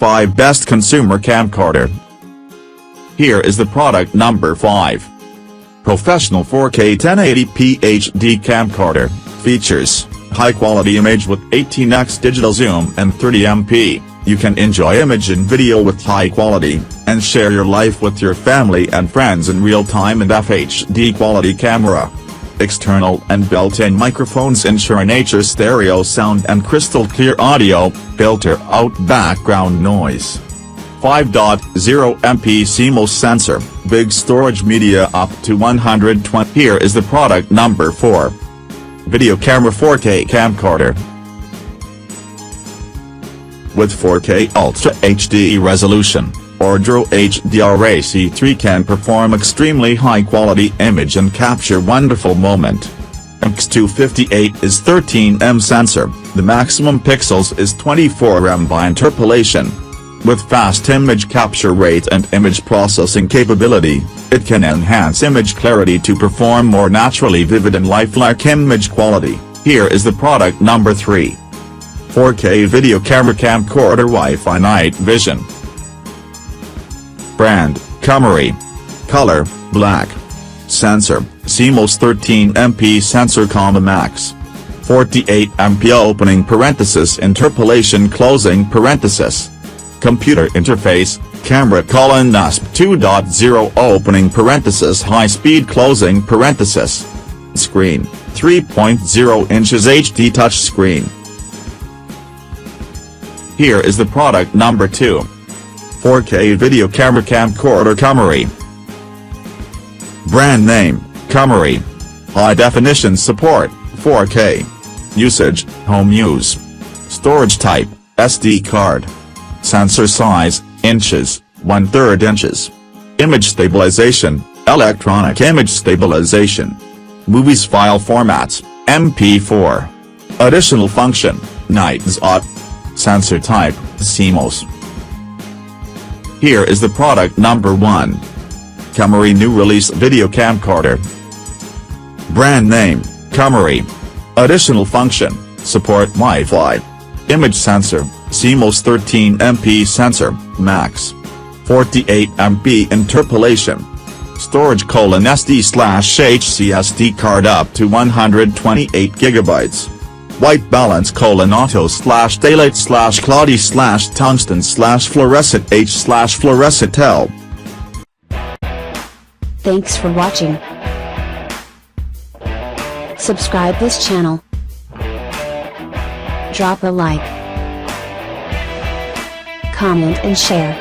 5 Best Consumer Camcorder. Here is the product number 5. Professional 4K 1080p HD Camcorder. Features: high-quality image with 18x digital zoom and 30MP. You can enjoy image and video with high quality, and share your life with your family and friends in real time and FHD quality camera. External and built-in microphones ensure nature stereo sound and crystal clear audio, filter out background noise. 5.0 MP CMOS sensor, big storage media up to 120. Here is the product number 4. Video camera 4K camcorder. With 4K Ultra HD resolution, Ordro HDR-AC3 can perform extremely high-quality image and capture wonderful moment. X258 is 13mm sensor, the maximum pixels is 24mm by interpolation. With fast image capture rate and image processing capability, it can enhance image clarity to perform more naturally vivid and lifelike image quality. Here is the product number 3. 4K video camera camcorder Wi-Fi night vision. Brand: KOMERY. Color: black. Sensor: CMOS 13MP sensor, max. 48MP opening parenthesis interpolation closing parenthesis. Computer interface: camera: NUSP 2.0 opening parenthesis high speed closing parenthesis. Screen: 3.0 inches HD touch screen. Here is the product number 2. 4K video camera camcorder KOMERY. Brand name: KOMERY. High definition support: 4K. Usage: home use. Storage type: SD card. Sensor size: inches, 1/3 inches. Image stabilization: electronic image stabilization. Movies file formats: MP4. Additional function: night zone. Sensor type: CMOS. Here is the product number 1. KOMERY new release video camcorder. Brand name: KOMERY. Additional function: support Wi-Fi. Image sensor: CMOS 13MP sensor, max. 48MP interpolation. Storage: SD/HC SD card up to 128 GB. White balance: auto/daylight/cloudy/tungsten/fluorescent H/fluorescent L. Thanks for watching. Subscribe this channel. Drop a like, comment and share.